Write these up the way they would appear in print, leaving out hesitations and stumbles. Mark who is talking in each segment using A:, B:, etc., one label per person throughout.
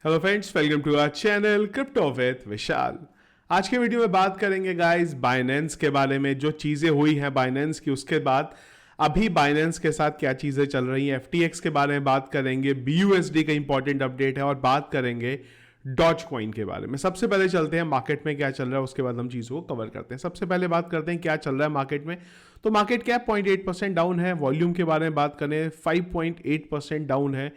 A: Hello friends, welcome to our channel crypto with Vishal. आज के video में बात करेंगे गाइस बाइनेंस के बारे में। जो चीज़ें हुई हैं बाइनेंस की, उसके बाद अभी बाइनेंस के साथ क्या चीज़ें चल रही हैं, एफटीएक्स के बारे में बात करेंगे, बीयूएसडी का इंपॉर्टेंट अपडेट है और बात करेंगे डॉज कॉइन के बारे में। सबसे पहले चलते हैं मार्केट में क्या चल रहा है, उसके बाद हम चीज़ों को कवर करते हैं। सबसे पहले बात करते हैं क्या चल रहा है मार्केट में। तो मार्केट कैप 0.8% डाउन है। वॉल्यूम के बारे में बात करें 5.8% डाउन है।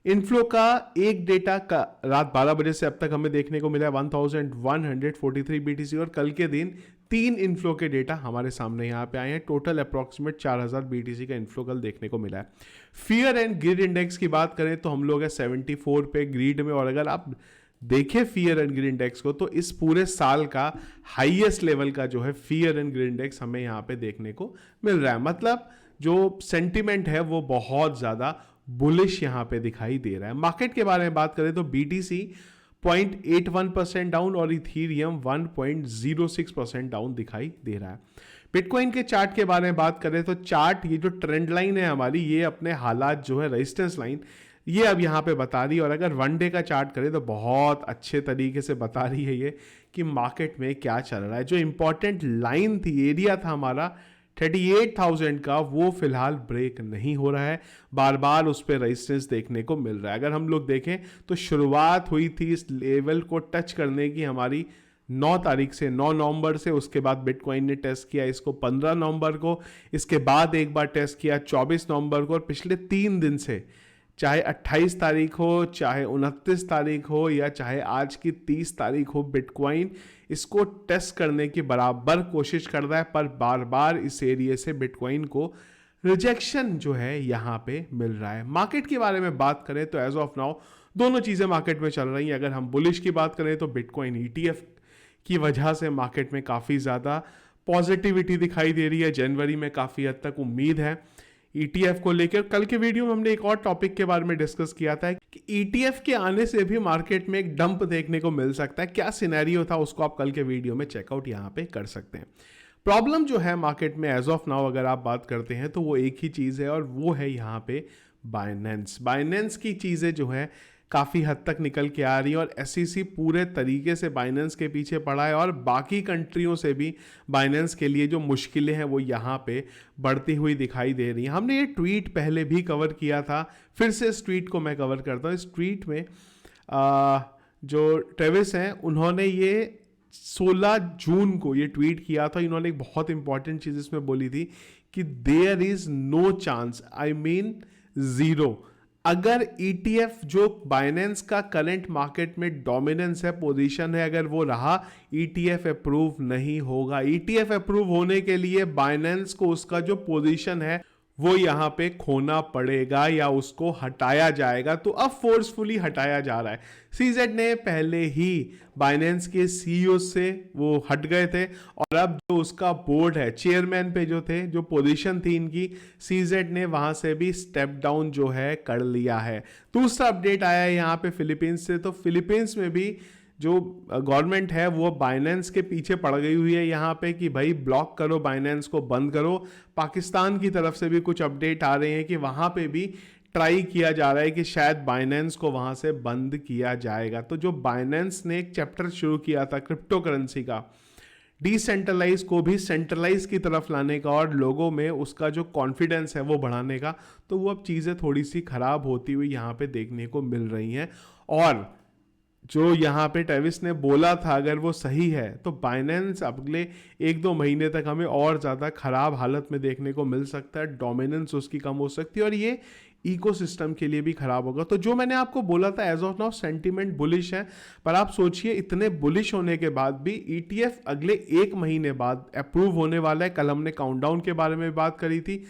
A: इनफ्लो का एक डेटा का रात 12 बजे से अब तक हमें देखने को मिला है 1143 बीटीसी और कल के दिन 3 इनफ्लो के डेटा हमारे सामने यहाँ पे आए हैं। टोटल अप्रॉक्सीमेट 4000 बीटीसी का इनफ्लो कल देखने को मिला है। फियर एंड ग्रीड इंडेक्स की बात करें तो हम लोग है 74 पे ग्रीड में, और अगर आप देखें फियर एंड ग्रीड इंडेक्स को तो इस पूरे साल का हाईएस्ट लेवल का जो है फियर एंड ग्रीड इंडेक्स हमें यहाँ पे देखने को मिल रहा है। मतलब जो सेंटिमेंट है वो बहुत ज़्यादा बुलिश यहां पे दिखाई दे रहा है। मार्केट के बारे में बात करें तो बीटीसी 0.81% डाउन और इथीरियम 1.06% डाउन दिखाई दे रहा है। बिटकॉइन के चार्ट के बारे में बात करें तो चार्ट, ये जो ट्रेंड लाइन है हमारी, ये अपने हालात जो है रेजिस्टेंस लाइन, ये अब यहाँ पे बता रही है। और अगर वन डे का चार्ट करें तो बहुत अच्छे तरीके से बता रही है ये कि मार्केट में क्या चल रहा है। जो इंपॉर्टेंट लाइन थी, एरिया था हमारा 38,000 का, वो फिलहाल ब्रेक नहीं हो रहा है। बार बार उस पर रेजिस्टेंस देखने को मिल रहा है। अगर हम लोग देखें तो शुरुआत हुई थी इस लेवल को टच करने की हमारी 9 तारीख से, 9 नवंबर से। उसके बाद बिटकॉइन ने टेस्ट किया इसको 15 नवंबर को, इसके बाद एक बार टेस्ट किया 24 नवंबर को, और पिछले 3 दिन से, चाहे 28 तारीख हो, चाहे 29 तारीख हो, या चाहे आज की 30 तारीख हो, बिटकॉइन इसको टेस्ट करने की बराबर कोशिश कर रहा है, पर बार बार इस एरिया से बिटकॉइन को रिजेक्शन जो है यहाँ पे मिल रहा है। मार्केट के बारे में बात करें तो एज ऑफ नाउ दोनों चीज़ें मार्केट में चल रही हैं। अगर हम बुलिश की बात करें तो बिटकॉइन ईटीएफ की वजह से मार्केट में काफ़ी ज़्यादा पॉजिटिविटी दिखाई दे रही है। जनवरी में काफ़ी हद तक उम्मीद है ईटीएफ को लेकर। कल के वीडियो में हमने एक और टॉपिक के बारे में डिस्कस किया था कि ईटीएफ के आने से भी मार्केट में एक डंप देखने को मिल सकता है। क्या सिनेरियो था उसको आप कल के वीडियो में चेकआउट यहाँ पे कर सकते हैं। प्रॉब्लम जो है मार्केट में एज ऑफ नाउ अगर आप बात करते हैं तो वो एक ही चीज़ है, और वो है यहाँ पे बाइनेंस की चीज़ें जो है काफ़ी हद तक निकल के आ रही है, और एसईसी पूरे तरीके से बाइनेंस के पीछे पड़ा है, और बाकी कंट्रियों से भी बाइनेंस के लिए जो मुश्किलें हैं वो यहाँ पे बढ़ती हुई दिखाई दे रही हैं। हमने ये ट्वीट पहले भी कवर किया था, फिर से इस ट्वीट को मैं कवर करता हूँ। इस ट्वीट में जो ट्रेविस हैं उन्होंने ये 16 जून को ये ट्वीट किया था। इन्होंने एक बहुत इंपॉर्टेंट चीज़ इसमें बोली थी कि there is no chance, I mean zero, अगर ईटीएफ जो बाइनेंस का करंट मार्केट में डोमिनेंस है, पोजीशन है, अगर वो रहा, ईटीएफ अप्रूव नहीं होगा। ईटीएफ अप्रूव होने के लिए बाइनेंस को उसका जो पोजीशन है वो यहाँ पे खोना पड़ेगा या उसको हटाया जाएगा। तो अब फोर्सफुली हटाया जा रहा है। सीजेड ने पहले ही बाइनेंस के सीईओ से वो हट गए थे, और अब जो उसका बोर्ड है, चेयरमैन पे जो थे, जो पोजीशन थी इनकी, सीजेड ने वहां से भी स्टेप डाउन जो है कर लिया है। दूसरा अपडेट आया है यहाँ पे फिलीपींस से। तो फिलीपींस में भी जो गवर्नमेंट है वो बाइनेंस के पीछे पड़ गई हुई है यहाँ पे कि भाई ब्लॉक करो, बाइनेंस को बंद करो। पाकिस्तान की तरफ से भी कुछ अपडेट आ रहे हैं कि वहाँ पे भी ट्राई किया जा रहा है कि शायद बाइनेंस को वहाँ से बंद किया जाएगा। तो जो बाइनेंस ने एक चैप्टर शुरू किया था क्रिप्टो करेंसी का, डिसेंट्रलाइज को भी सेंट्रलाइज की तरफ लाने का और लोगों में उसका जो कॉन्फिडेंस है वो बढ़ाने का, तो वो अब चीज़ें थोड़ी सी खराब होती हुई यहाँ पे देखने को मिल रही हैं। और जो यहाँ पे ट्रेविस ने बोला था अगर वो सही है तो बाइनेंस अगले 1-2 महीने तक हमें और ज़्यादा ख़राब हालत में देखने को मिल सकता है। डोमिनेंस उसकी कम हो सकती है और ये इकोसिस्टम के लिए भी ख़राब होगा। तो जो मैंने आपको बोला था as of now sentiment bullish है, पर आप सोचिए इतने बुलिश होने के बाद भी ईटीएफ अगले 1 महीने बाद अप्रूव होने वाला है। कल हमने काउंटडाउन के बारे में बात करी थी,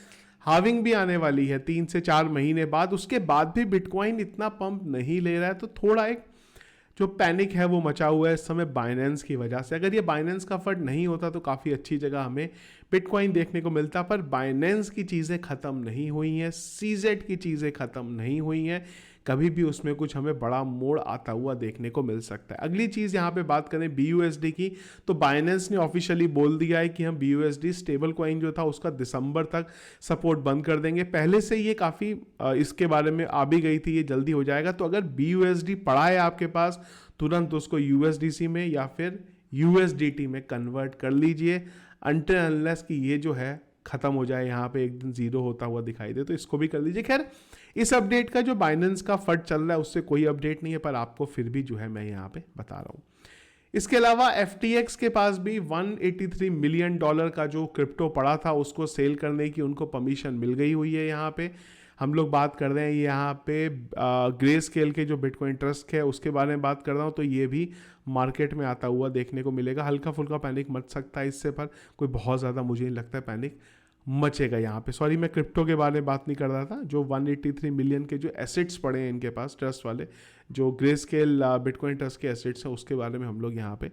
A: हाविंग भी आने वाली है 3 से 4 महीने बाद। उसके बाद भी बिटकॉइन इतना पंप नहीं ले रहा है, तो थोड़ा एक जो पैनिक है वो मचा हुआ है इस समय बाइनेंस की वजह से। अगर ये बाइनेंस का फंड नहीं होता तो काफ़ी अच्छी जगह हमें बिटकॉइन देखने को मिलता, पर बाइनेंस की चीज़ें ख़त्म नहीं हुई हैं, सीजेड की चीज़ें ख़त्म नहीं हुई हैं। कभी भी उसमें कुछ हमें बड़ा मोड़ आता हुआ देखने को मिल सकता है। अगली चीज़ यहाँ पे बात करें BUSD की, तो बाइनेंस ने ऑफिशियली बोल दिया है कि हम BUSD स्टेबल कॉइन जो था उसका दिसंबर तक सपोर्ट बंद कर देंगे। पहले से ये काफ़ी इसके बारे में आ भी गई थी, ये जल्दी हो जाएगा। तो अगर BUSD पड़ा है आपके पास, तुरंत उसको USDC में या फिर USDT में कन्वर्ट कर लीजिए, अनटिल अनलेस कि ये जो है ख़त्म हो जाए, यहाँ पे एक दिन जीरो होता हुआ दिखाई दे, तो इसको भी कर लीजिए। खैर, इस अपडेट का जो बाइनेंस का फट चल रहा है उससे कोई अपडेट नहीं है, पर आपको फिर भी जो है मैं यहाँ पे बता रहा हूँ। इसके अलावा FTX के पास भी $183 मिलियन का जो क्रिप्टो पड़ा था उसको सेल करने की उनको परमिशन मिल गई हुई है। यहाँ पे हम लोग बात कर रहे हैं यहाँ पे ग्रे स्केल के जो बिटकॉइन ट्रस्ट है उसके बारे में बात कर रहा हूँ, तो ये भी मार्केट में आता हुआ देखने को मिलेगा। हल्का फुल्का पैनिक मच सकता है इससे, पर कोई बहुत ज़्यादा मुझे नहीं लगता है पैनिक मचेगा यहाँ पे। सॉरी, मैं क्रिप्टो के बारे में बात नहीं कर रहा था। जो 183 मिलियन के जो एसेट्स पड़े हैं इनके पास, ट्रस्ट वाले जो ग्रे स्केल बिटकॉइन ट्रस्ट के एसेट्स हैं, उसके बारे में हम लोग यहाँ पे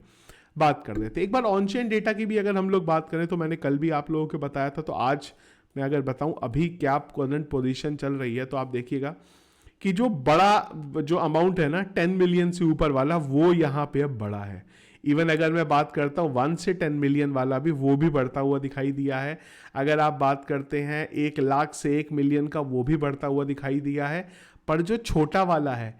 A: बात कर रहे थे। एक बार ऑन चेन डेटा की भी अगर हम लोग बात करें, तो मैंने कल भी आप लोगों को बताया था, तो आज मैं अगर बताऊं अभी क्या करंट पोजीशन चल रही है, तो आप देखिएगा कि जो बड़ा जो अमाउंट है ना 10 मिलियन से ऊपर वाला, वो यहाँ पे अब बड़ा है। इवन अगर मैं बात करता हूँ 1 से 10 मिलियन वाला भी, वो भी बढ़ता हुआ दिखाई दिया है। अगर आप बात करते हैं 1 लाख से 1 मिलियन का, वो भी बढ़ता हुआ दिखाई दिया है। पर जो छोटा वाला है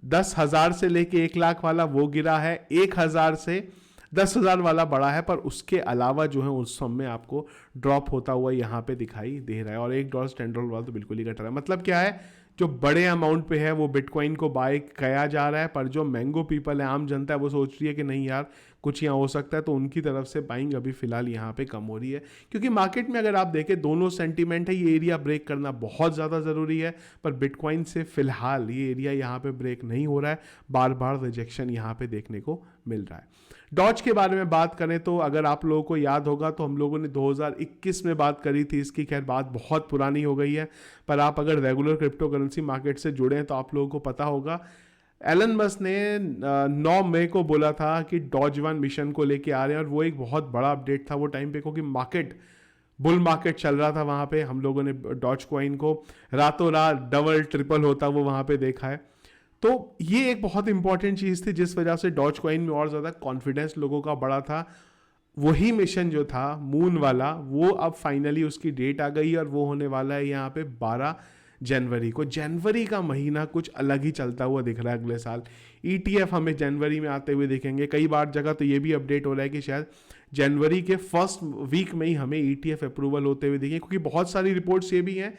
A: 10,000 से लेके 1 लाख वाला, वो गिरा है। 1,000 से 10,000 वाला बड़ा है, पर उसके अलावा जो है उस सब में आपको ड्रॉप होता हुआ यहाँ पे दिखाई दे रहा है। और $1 $10 वाला तो बिल्कुल ही घट रहा है। मतलब क्या है, जो बड़े अमाउंट पे है वो बिटकॉइन को बाय किया जा रहा है, पर जो मैंगो पीपल है, आम जनता है, वो सोच रही है कि नहीं यार कुछ यहाँ हो सकता है, तो उनकी तरफ से बाइंग अभी फिलहाल यहाँ पे कम हो रही है। क्योंकि मार्केट में अगर आप देखें दोनों सेंटीमेंट है, ये एरिया ब्रेक करना बहुत ज़्यादा ज़रूरी है, पर बिटकॉइन से फिलहाल ये एरिया यहाँ पे ब्रेक नहीं हो रहा है, बार बार रिजेक्शन यहाँ पे देखने को मिल रहा है। डॉज के बारे में बात करें तो अगर आप लोगों को याद होगा तो हम लोगों ने 2021 में बात करी थी इसकी। खैर, बात बहुत पुरानी हो गई है, पर आप अगर रेगुलर क्रिप्टो करेंसी मार्केट से जुड़े हैं तो आप लोगों को पता होगा एलन मस्क ने 9 मई को बोला था कि डॉज 1 मिशन को लेके आ रहे हैं, और वो एक बहुत बड़ा अपडेट था वो टाइम पे, क्योंकि मार्केट बुल मार्केट चल रहा था वहाँ पे। हम लोगों ने डॉज कॉइन को रातों रात डबल ट्रिपल होता वो वहाँ पे देखा है। तो ये एक बहुत इंपॉर्टेंट चीज़ थी जिस वजह से डॉज कॉइन में और ज़्यादा कॉन्फिडेंस लोगों का बढ़ा था। वही मिशन जो था मून वाला, वो अब फाइनली उसकी डेट आ गई और वो होने वाला है यहाँ पे 12 जनवरी को। जनवरी का महीना कुछ अलग ही चलता हुआ दिख रहा है अगले साल। ETF हमें जनवरी में आते हुए देखेंगे। कई बार जगह तो ये भी अपडेट हो रहा है कि शायद जनवरी के फर्स्ट वीक में ही हमें ETF अप्रूवल होते हुए देखेंगे, क्योंकि बहुत सारी रिपोर्ट्स ये भी हैं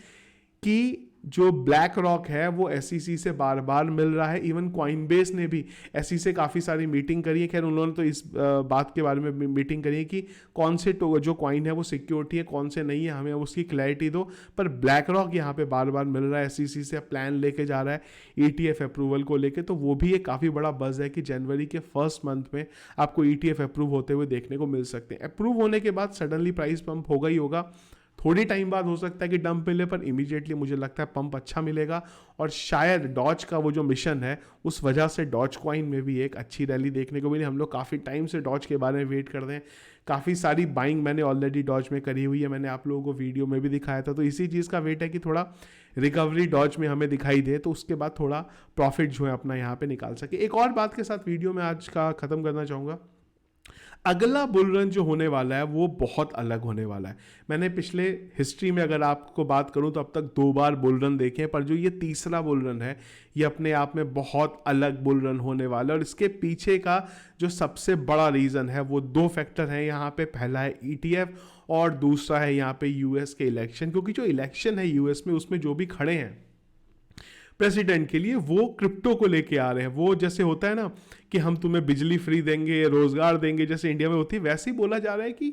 A: कि जो ब्लैक रॉक है वो SEC से बार बार मिल रहा है। इवन कॉइनबेस ने भी SEC से काफ़ी सारी मीटिंग करी है। खैर, उन्होंने तो इस बात के बारे में मीटिंग करी है कि कौन से जो कॉइन है वो सिक्योरिटी है, कौन से नहीं है, हमें उसकी क्लैरिटी दो। पर ब्लैक रॉक यहाँ पे बार बार मिल रहा है, SEC से प्लान लेके जा रहा है ETF अप्रूवल को लेके। तो वो भी एक काफ़ी बड़ा बज़ है कि जनवरी के फर्स्ट मंथ में आपको ETF अप्रूव होते हुए देखने को मिल सकते हैं। अप्रूव होने के बाद सडनली प्राइस पंप होगा ही होगा। थोड़ी टाइम बाद हो सकता है कि डंप मिले, पर इमीडिएटली मुझे लगता है पंप अच्छा मिलेगा। और शायद डॉज का वो जो मिशन है उस वजह से डॉज कॉइन में भी एक अच्छी रैली देखने को मिली। हम लोग काफ़ी टाइम से डॉज के बारे में वेट कर रहे हैं। काफ़ी सारी बाइंग मैंने ऑलरेडी डॉज में करी हुई है, मैंने आप लोगों को वीडियो में भी दिखाया था। तो इसी चीज़ का वेट है कि थोड़ा रिकवरी डॉज में हमें दिखाई दे, तो उसके बाद थोड़ा प्रॉफिट जो है अपना यहाँ पे निकाल सके। एक और बात के साथ वीडियो में आज का ख़त्म करना चाहूँगा। अगला बुल रन जो होने वाला है वो बहुत अलग होने वाला है। मैंने पिछले हिस्ट्री में अगर आपको बात करूं तो अब तक 2 बार बुल रन देखे हैं, पर जो ये तीसरा बुल रन है ये अपने आप में बहुत अलग बुल रन होने वाला है। और इसके पीछे का जो सबसे बड़ा रीज़न है वो 2 फैक्टर हैं यहाँ पे। पहला है ETF और दूसरा है यहाँ पे US के इलेक्शन। क्योंकि जो इलेक्शन है US में, उसमें जो भी खड़े हैं प्रेसिडेंट के लिए, वो क्रिप्टो को लेके आ रहे हैं। वो जैसे होता है ना कि हम तुम्हें बिजली फ्री देंगे, रोजगार देंगे, जैसे इंडिया में होती है, वैसे ही बोला जा रहा है कि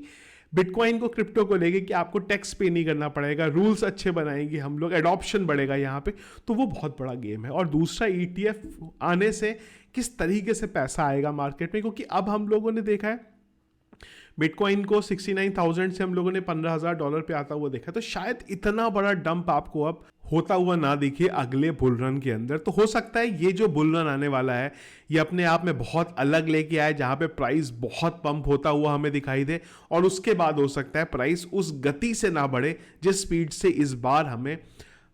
A: बिटकॉइन को क्रिप्टो को लेके कि आपको टैक्स पे नहीं करना पड़ेगा, रूल्स अच्छे बनाएंगे हम लोग, एडॉप्शन बढ़ेगा यहाँ पे। तो वो बहुत बड़ा गेम है। और दूसरा ETF आने से किस तरीके से पैसा आएगा मार्केट में, क्योंकि अब हम लोगों ने देखा है बिटकॉइन को 69,000 से हम लोगों ने $15,000 पे आता हुआ देखा। तो शायद इतना बड़ा डंप आपको अब होता हुआ ना दिखे अगले बुल रन के अंदर। तो हो सकता है ये जो बुल रन आने वाला है ये अपने आप में बहुत अलग लेके आए, जहां पे प्राइस बहुत पंप होता हुआ हमें दिखाई दे, और उसके बाद हो सकता है प्राइस उस गति से ना बढ़े जिस स्पीड से इस बार हमें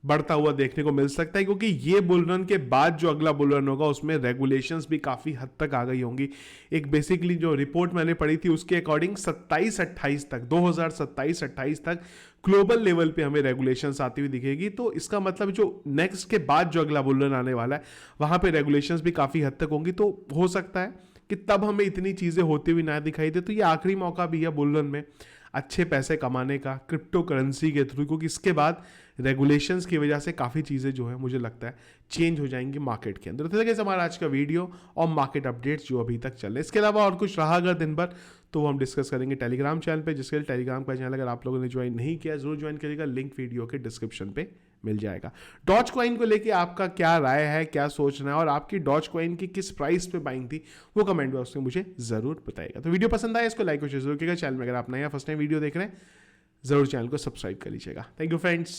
A: बढ़ता हुआ देखने को मिल सकता है, क्योंकि ये बुल रन के बाद जो अगला बुल रन होगा उसमें रेगुलेशंस भी काफ़ी हद तक आ गई होंगी। एक बेसिकली जो रिपोर्ट मैंने पढ़ी थी उसके अकॉर्डिंग 27-28 तक, 2027-28 तक ग्लोबल लेवल पे हमें रेगुलेशंस आती हुई दिखेगी। तो इसका मतलब जो नेक्स्ट के बाद जो अगला बुल रन आने वाला है वहाँ पे रेगुलेशंस भी काफ़ी हद तक होंगी। तो हो सकता है कि तब हमें इतनी चीज़ें होती हुई ना दिखाई दे। तो ये आखिरी मौका भी है बुल रन में अच्छे पैसे कमाने का क्रिप्टो करेंसी के थ्रू, क्योंकि इसके बाद रेगुलेशंस की वजह से काफ़ी चीज़ें जो है मुझे लगता है चेंज हो जाएंगी मार्केट के अंदर। तो जैसे हमारा आज का वीडियो और मार्केट अपडेट्स जो अभी तक चल रहे हैं, इसके अलावा और कुछ रहा अगर दिन भर तो वो हम डिस्कस करेंगे टेलीग्राम चैनल पे, जिसके लिए टेलीग्राम का चैनल अगर आप लोगों ने ज्वाइन नहीं किया जरूर ज्वाइन करिएगा, लिंक वीडियो के डिस्क्रिप्शन पे मिल जाएगा। डॉज कॉइन को लेके आपका क्या राय है, क्या सोचना है, और आपकी डॉज कॉइन की किस प्राइस पे बाइंग थी वो कमेंट बॉक्स में मुझे जरूर बताइएगा। तो वीडियो पसंद आया इसको लाइक और शेयर जरूर कीजिएगा। चैनल में अगर आप नया फर्स्ट टाइम वीडियो देख रहे हैं जरूर चैनल को सब्सक्राइब कर लीजिएगा। Thank you friends.